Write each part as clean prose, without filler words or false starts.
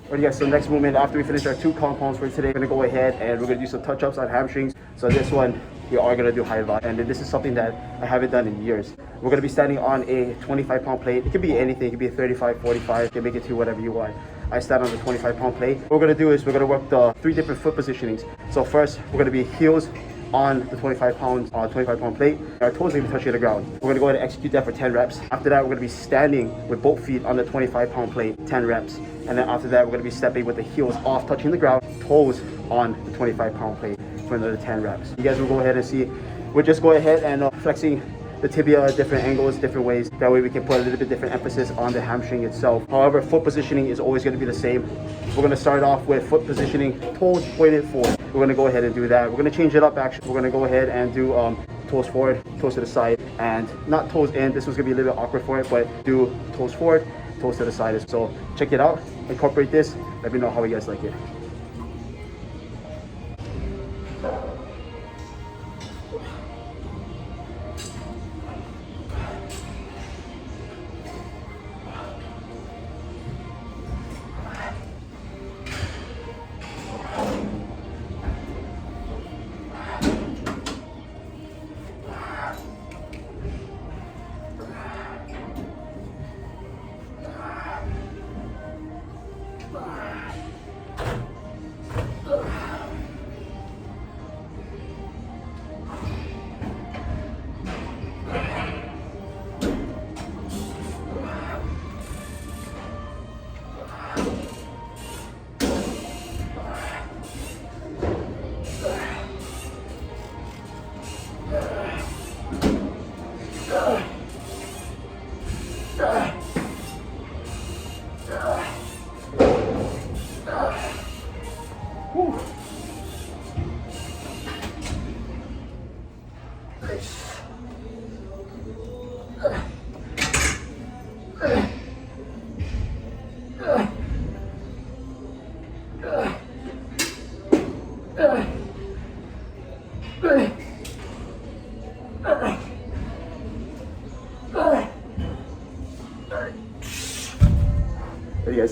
Alright guys, so next movement, after we finish our 2 compounds for today, we're gonna go ahead and we're gonna do some touch-ups on hamstrings. So this one, we are gonna do high volume, and this is something that I haven't done in years. We're gonna be standing on a 25-pound plate. It could be anything, it could be a 35, 45, you can make it to whatever you want. I stand on the 25-pound plate. What we're gonna do is we're gonna work the 3 different foot positionings. So first, we're gonna be heels on the 25-pound plate. Our toes are gonna be touching the ground. We're gonna go ahead and execute that for 10 reps. After that, we're gonna be standing with both feet on the 25-pound plate, 10 reps. And then after that, we're gonna be stepping with the heels off, touching the ground, toes on the 25-pound plate for another 10 reps. You guys will go ahead and see. We'll just go ahead and flexing the tibia at different angles, different ways. That way we can put a little bit different emphasis on the hamstring itself. However, foot positioning is always gonna be the same. We're gonna start off with foot positioning, toes pointed forward. We're gonna go ahead and do that. We're gonna change it up actually. We're gonna go ahead and do toes forward, toes to the side, and not toes in. This was gonna be a little bit awkward for it, but do toes forward, toes to the side. So check it out, incorporate this. Let me know how you guys like it.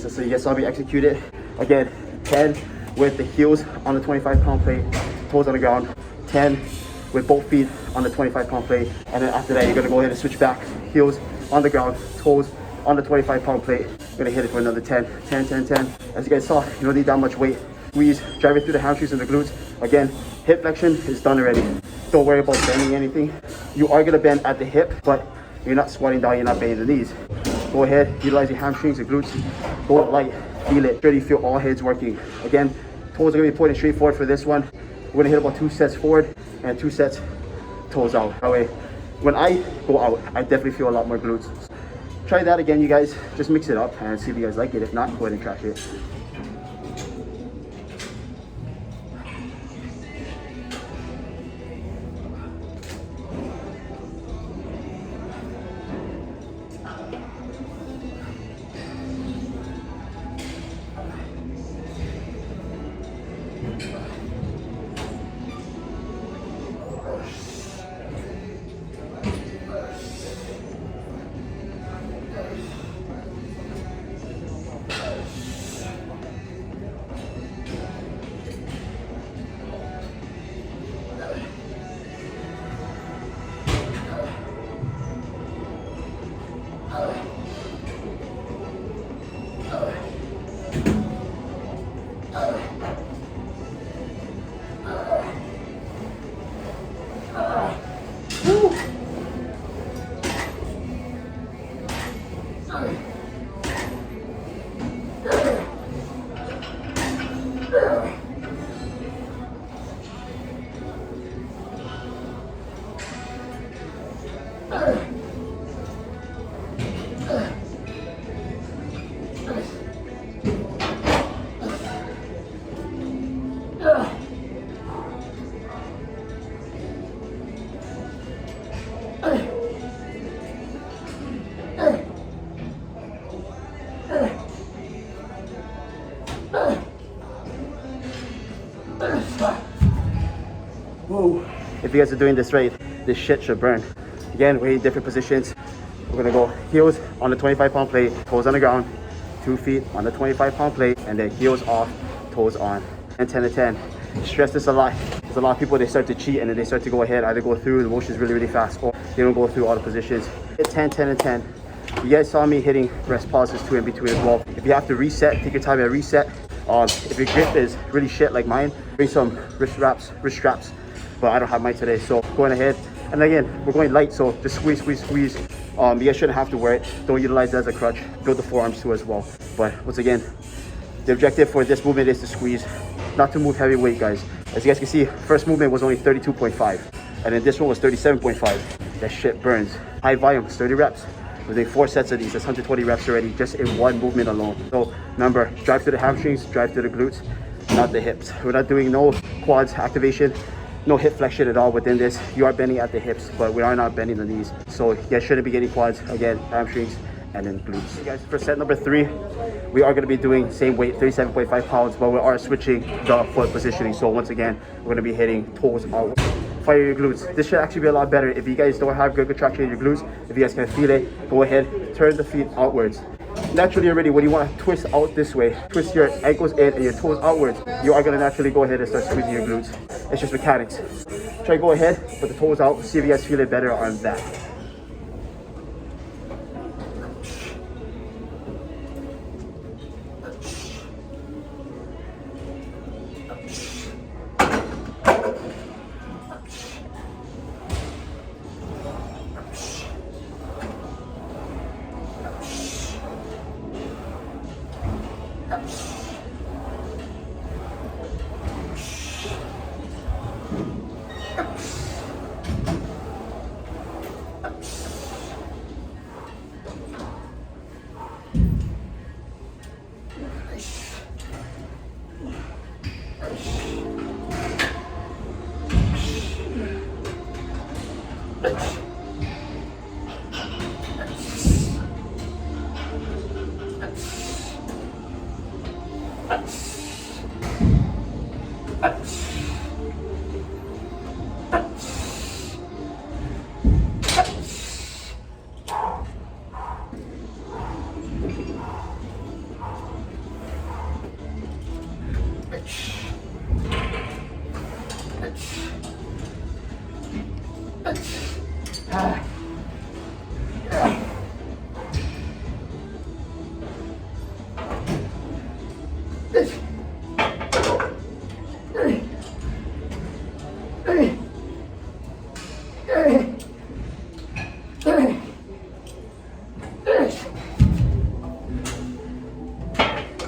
So you guys saw me execute it. Again, 10 with the heels on the 25-pound plate, toes on the ground, 10 with both feet on the 25-pound plate, and then after that you're gonna go ahead and switch back, heels on the ground, toes on the 25-pound plate. You're gonna hit it for another 10, 10, 10, 10. As you guys saw, you don't need that much weight. Squeeze, drive it through the hamstrings and the glutes. Again, hip flexion is done already. Don't worry about bending anything. You are gonna bend at the hip, but you're not squatting down, you're not bending the knees. Go ahead, utilize your hamstrings and glutes. Go light, feel it. Sure you feel all heads working. Again, toes are gonna be pointing straight forward for this one. We're gonna hit about 2 sets forward and 2 sets toes out. That way, when I go out, I definitely feel a lot more glutes. Try that again, you guys. Just mix it up and see if you guys like it. If not, go ahead and trash it. Whoa. If you guys are doing this right, this shit should burn. Again, we're in different positions. We're gonna go heels on the 25-pound plate, toes on the ground, 2 feet on the 25-pound plate, and then heels off, toes on. And 10 to 10. Stress this a lot. There's a lot of people, they start to cheat and then they start to go ahead, either go through the motions really fast, or they don't go through all the positions. Hit 10, 10, and 10. You guys saw me hitting rest pauses 2 in between as well. If you have to reset, take your time and reset. If your grip is really shit like mine, bring some wrist straps, but I don't have mine today, so going ahead. And again, we're going light, so just squeeze. You guys shouldn't have to wear it. Don't utilize it as a crutch. Build the forearms too as well. But once again, the objective for this movement is to squeeze, not to move heavy weight, guys. As you guys can see, first movement was only 32.5, and then this one was 37.5. That shit burns. High volume, 30 reps. We're doing 4 sets of these. That's 120 reps already, just in one movement alone. So remember, drive to the hamstrings, drive to the glutes, not the hips. We're not doing no quads activation, no hip flexion at all within this. You are bending at the hips, but we are not bending the knees. So you guys shouldn't be getting quads. Again, hamstrings and then glutes. Okay, guys, for set number 3, we are going to be doing same weight, 37.5 pounds, but we are switching the foot positioning. So once again, we're going to be hitting toes out. Fire your glutes. This should actually be a lot better. If you guys don't have good contraction in your glutes, if you guys can feel it, go ahead, turn the feet outwards. Naturally already, when you want to twist out this way, twist your ankles in and your toes outwards, you are going to naturally go ahead and start squeezing your glutes. It's just mechanics. Try to go ahead, put the toes out, see if you guys feel it better on that.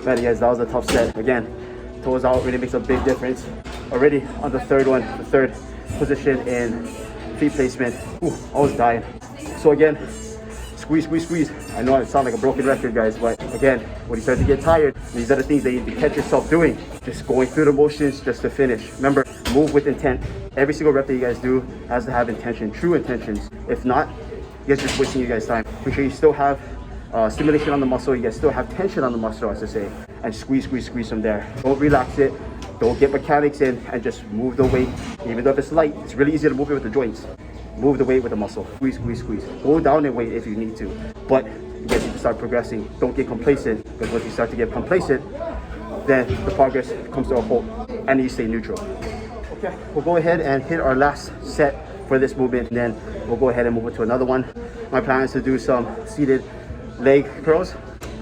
Man, guys, that was a tough set. Again, toes out really makes a big difference. Already on the third one, the third position in feet placement. Ooh, I was dying. So again, squeeze. I know I sound like a broken record, guys, but again, when you start to get tired, these are the things that you need to catch yourself doing. Just going through the motions just to finish. Remember, move with intent. Every single rep that you guys do has to have intention, true intentions. If not, you guys are just wasting you guys' time. Make sure you still have stimulation on the muscle, you guys still have tension on the muscle, as I say, and squeeze from there. Don't relax it, don't get mechanics in, and just move the weight. Even though if it's light, it's really easy to move it with the joints. Move the weight with the muscle. Squeeze. Go down in weight if you need to, but you guys need to start progressing. Don't get complacent, because once you start to get complacent, then the progress comes to a halt and you stay neutral. Okay, we'll go ahead and hit our last set for this movement, and then we'll go ahead and move it to another one. My plan is to do some seated leg curls,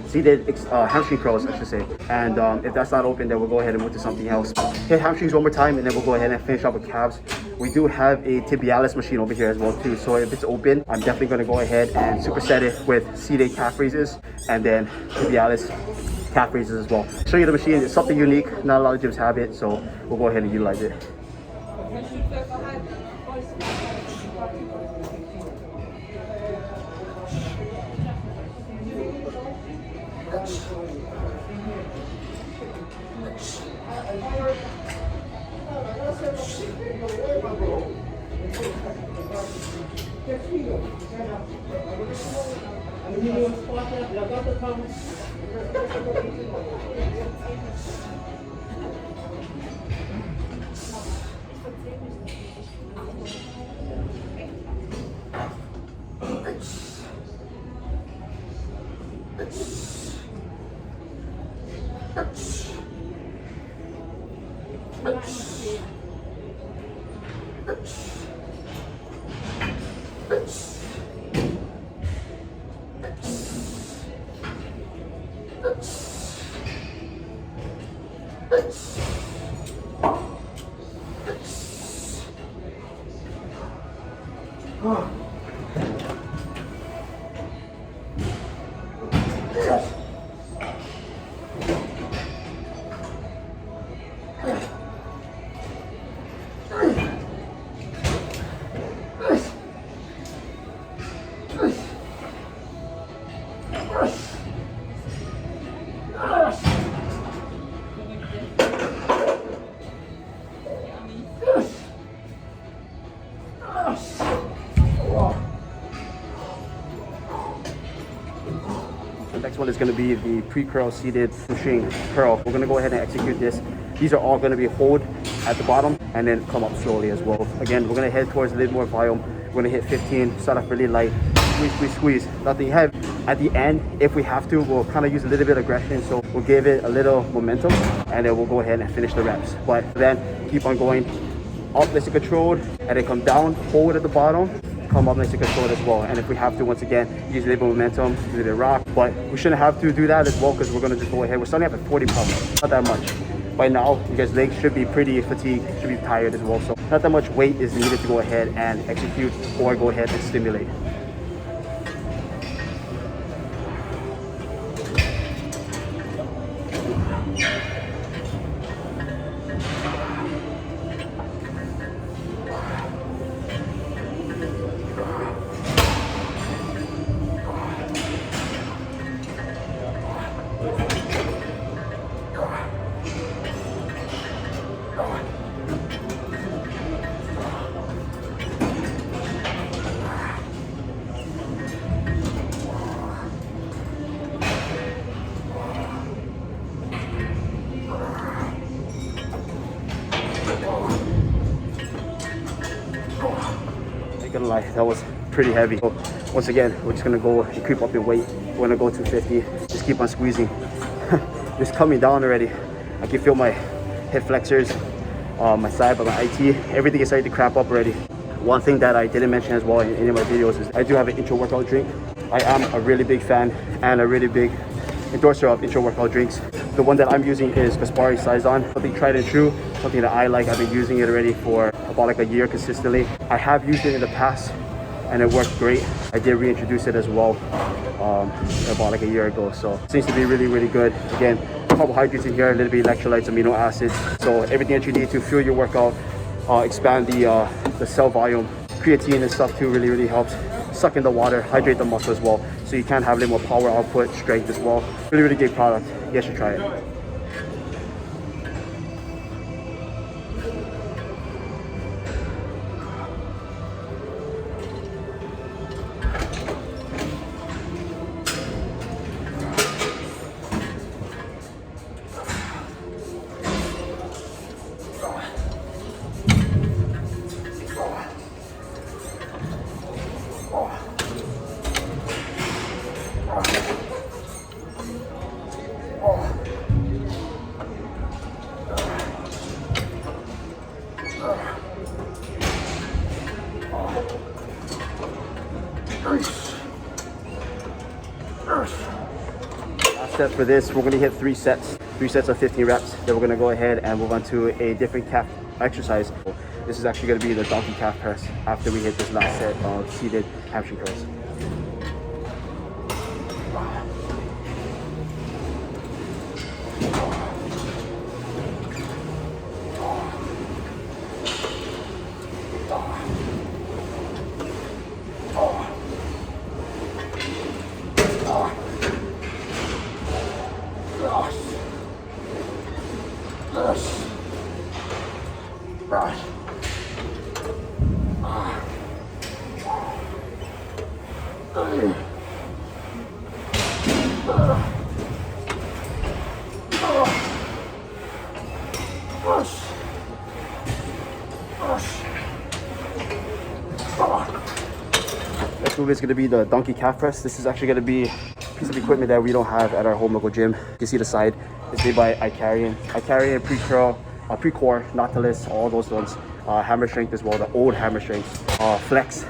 seated hamstring curls, I should say. And if that's not open, then we'll go ahead and move to something else. Hit hamstrings one more time, and then we'll go ahead and finish up with calves. We do have a Tibialis machine over here as well too, so if it's open, I'm definitely going to go ahead and superset it with seated calf raises and then Tibialis calf raises as well. Show you the machine. It's something unique, not a lot of gyms have it, so we'll go ahead and utilize it. The next one is going to be the pre-curl seated pushing curl. We're going to go ahead and execute this. These are all going to be hold at the bottom and then come up slowly as well. Again, we're going to head towards a little more volume. We're going to hit 15, start off really light, squeeze, squeeze, squeeze, nothing heavy. At the end, if we have to, we'll kind of use a little bit of aggression, so we'll give it a little momentum, and then we'll go ahead and finish the reps. But then keep on going up nice and controlled, and then come down, hold at the bottom, come up nice and controlled as well. And if we have to, once again, use a little bit of momentum, use a little bit of rock, but we shouldn't have to do that as well, because we're going to just go ahead. We're starting off at 40 pounds, not that much. By now, you guys' legs should be pretty fatigued, should be tired as well. So not that much weight is needed to go ahead and execute or go ahead and stimulate. Gonna lie, that was pretty heavy. So once again, we're just gonna go and creep up in weight. We're gonna go to 50. Just keep on squeezing. It's coming down already. I can feel my hip flexors, my side, but my IT, everything is starting to crap up already. One thing that I didn't mention as well in any of my videos is I do have an intro workout drink. I am a really big fan and a really big endorser of intro workout drinks. The one that I'm using is Gaspari Saison, something tried and true, something that I like. I've been using it already for about like a year consistently. I have used it in the past and it worked great. I did reintroduce it as well about like a year ago. So it seems to be really, really good. Again, carbohydrates in here, a little bit of electrolytes, amino acids. So everything that you need to fuel your workout, expand the cell volume. Creatine and stuff too really, really helps. Suck in the water, hydrate the muscle as well. So you can have a little more power output, strength as well. Really, really great product. You guys should try it. Last step for this, we're going to hit 3 sets of 15 reps. Then we're going to go ahead and move on to a different calf exercise. This is actually going to be the donkey calf press after we hit this last set of seated hamstring curls. Next move is going to be the donkey calf press. This is actually going to be a piece of equipment that we don't have at our home local gym. You can see the side. It's made by Icarian. Icarian, pre-curl, pre-core, Nautilus, all those ones. hammer strength as well, the old hammer strengths, flex.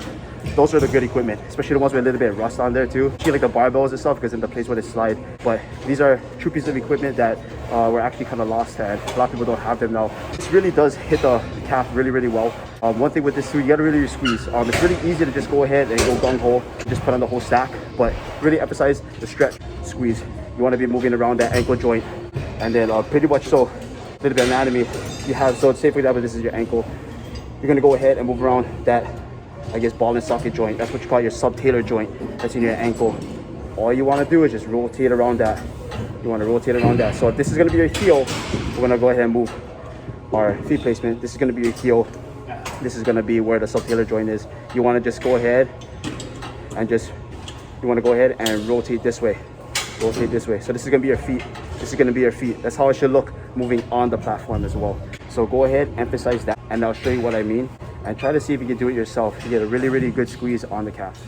Those are the good equipment, especially the ones with a little bit of rust on there too. You like the barbells and stuff because in the place where they slide. But these are true pieces of equipment that were actually kind of lost, and a lot of people don't have them now. This really does hit the calf really, really well. One thing with this too, you gotta really squeeze. It's really easy to just go ahead and go gung-ho, just put on the whole stack, but really emphasize the stretch, squeeze. You wanna be moving around that ankle joint, and then pretty much so, a little bit of anatomy you have. So say for example, this is your ankle. You're gonna go ahead and move around that, I guess, ball and socket joint. That's what you call your subtalar joint. That's in your ankle. All you want to do is just rotate around that. You want to rotate around that. So if this is going to be your heel, we're going to go ahead and move our feet placement. This is going to be your heel. This is going to be where the subtalar joint is. You want to just go ahead and rotate this way. Rotate this way. So this is going to be your feet. This is going to be your feet. That's how it should look moving on the platform as well. So go ahead, emphasize that, and I'll show you what I mean. And try to see if you can do it yourself to get a really, really good squeeze on the calf.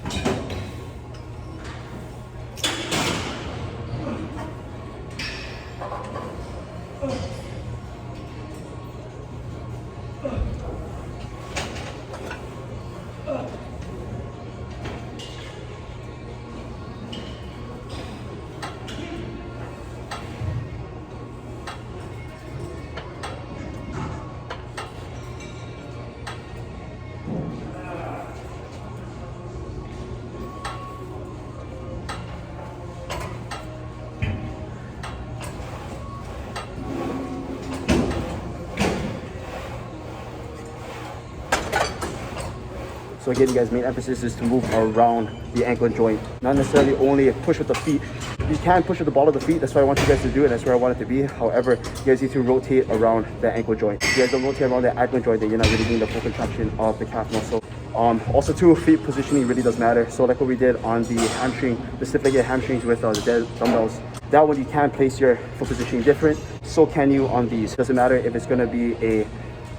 So again, you guys, main emphasis is to move around the ankle joint, not necessarily only push with the feet. You can push with the ball of the feet. That's what I want you guys to do, and that's where I want it to be. However, you guys need to rotate around the ankle joint. If you guys don't rotate around the ankle joint, then you're not really getting the full contraction of the calf muscle. Also too, feet positioning really does matter. So like what we did on the hamstring, the stiff-legged hamstrings with the dead dumbbells, that one you can place your foot positioning different. So can you on these. Doesn't matter if it's going to be a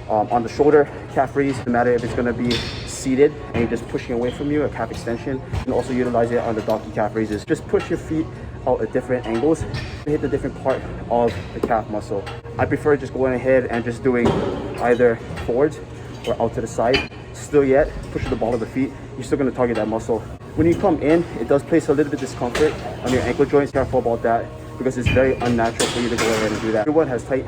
on the shoulder calf raise, doesn't matter if it's going to be seated and you're just pushing away from you, a calf extension. You can also utilize it on the donkey calf raises. Just push your feet out at different angles to hit the different part of the calf muscle. I prefer just going ahead and just doing either forwards or out to the side. Still yet, push the ball of the feet, you're still going to target that muscle. When you come in, it does place a little bit of discomfort on your ankle joints. Careful about that because it's very unnatural for you to go ahead and do that. Everyone has tight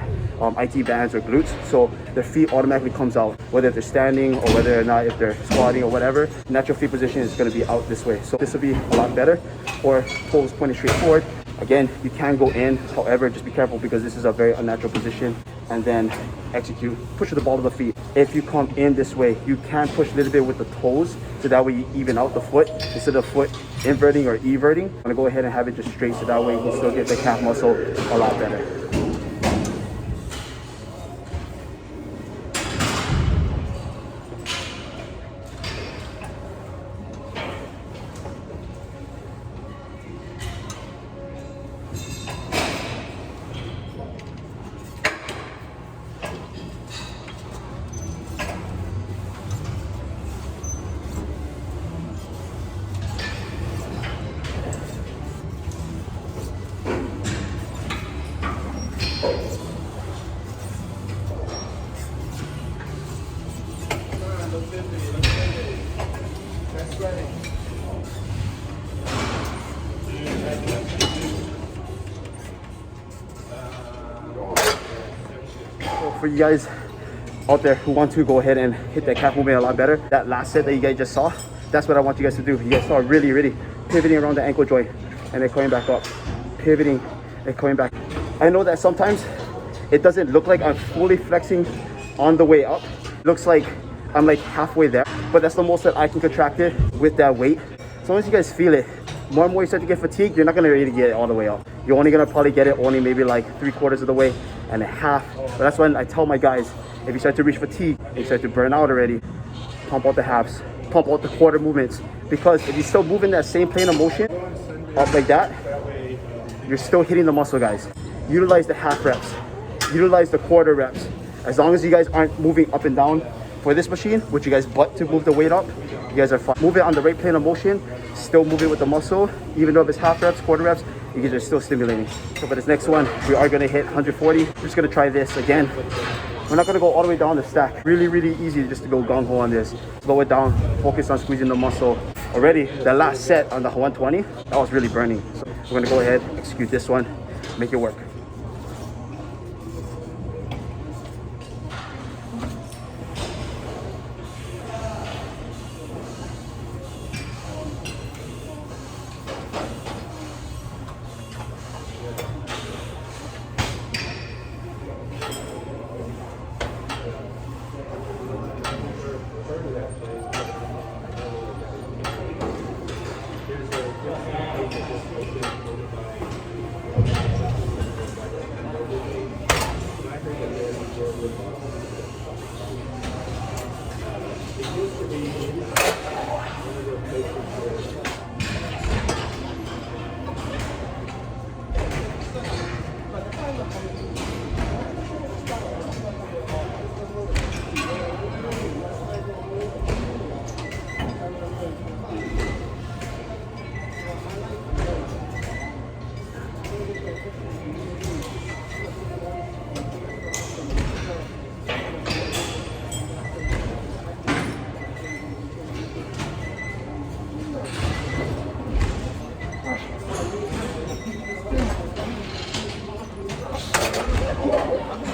IT bands or glutes, so their feet automatically comes out, whether they're standing or whether or not if they're squatting or whatever. Natural feet position is going to be out this way, so this will be a lot better. Or toes pointing straight forward. Again, you can go in, however, just be careful because this is a very unnatural position. And then execute, push the ball to the feet. If you come in this way, you can push a little bit with the toes, so that way you even out the foot instead of foot inverting or everting. I'm gonna go ahead and have it just straight, so that way you can still get the calf muscle a lot better. For you guys out there who want to go ahead and hit that calf movement a lot better, that last set that you guys just saw, that's what I want you guys to do. You guys saw really pivoting around the ankle joint and then coming back up, pivoting and coming back. I know that sometimes it doesn't look like I'm fully flexing on the way up. It looks like I'm like halfway there, but that's the most that I can contract it with that weight. As long as you guys feel it, more and more you start to get fatigued, you're not gonna really get it all the way up. You're only gonna probably get it only maybe like 3/4 of the way and a half. But that's when I tell my guys, if you start to reach fatigue, you start to burn out already, pump out the halves, pump out the quarter movements. Because if you still move in that same plane of motion, up like that, you're still hitting the muscle, guys. Utilize the half reps, utilize the quarter reps. As long as you guys aren't moving up and down for this machine, which you guys butt to move the weight up, you guys are fine. Move it on the right plane of motion, still move it with the muscle. Even though if it's half reps, quarter reps, you guys are still stimulating. So for this next one, we are gonna hit 140. We're just gonna try this again We're not gonna go all the way down the stack. Really, really easy just to go gung-ho on this. Slow it down, focus on squeezing the muscle. Already, the last set on the 120, that was really burning. So we're gonna go ahead, execute this one, make it work.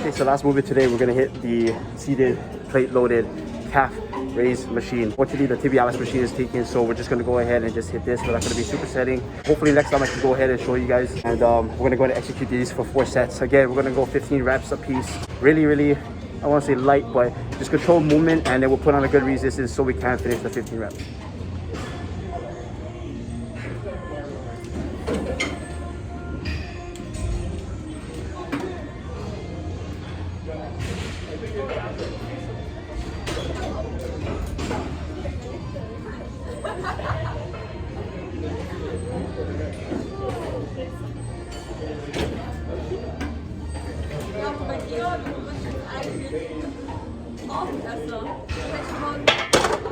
Okay, so last movement today, we're gonna hit the seated, plate loaded calf raise machine. Fortunately, the Tibialis machine is taken, so we're just gonna go ahead and just hit this. We're not gonna be supersetting. Hopefully next time I can go ahead and show you guys. And we're gonna go ahead and execute these for 4 sets. Again, we're gonna go 15 reps a piece. Really, I wanna say light, but just control movement, and then we'll put on a good resistance so we can finish the 15 reps.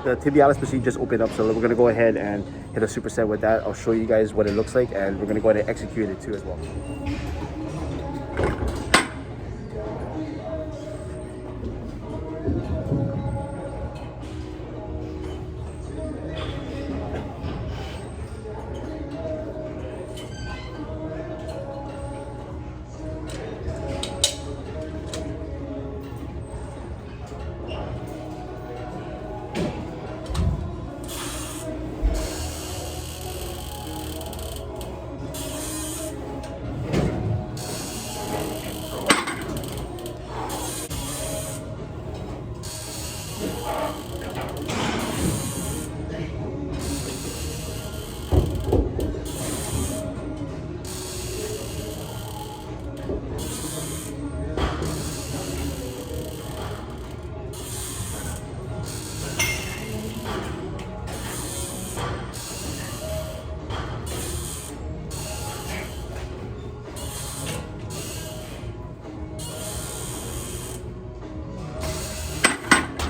The Tibialis machine just opened up, so we're gonna go ahead and hit a superset with that. I'll show you guys what it looks like, and we're gonna go ahead and execute it too as well.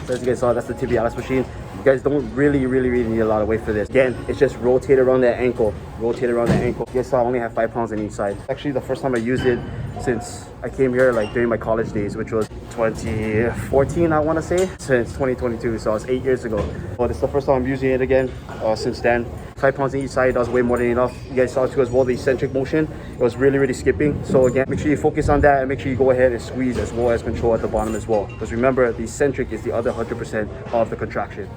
So as you guys saw, that's the Tibialis machine. You guys don't really need a lot of weight for this. Again, it's just rotate around that ankle. Rotate around that ankle. You guys saw I only have 5 pounds on each side. Actually, the first time I used it since I came here, like during my college days, which was 2014, I want to say, since 2022. So it's 8 years ago. But it's the first time I'm using it again since then. 5 pounds on each side, that was way more than enough. You guys saw too as well, the eccentric motion. It was really skipping. So again, make sure you focus on that, and make sure you go ahead and squeeze as well as control at the bottom as well. Because remember, the eccentric is the other 100% of the contraction.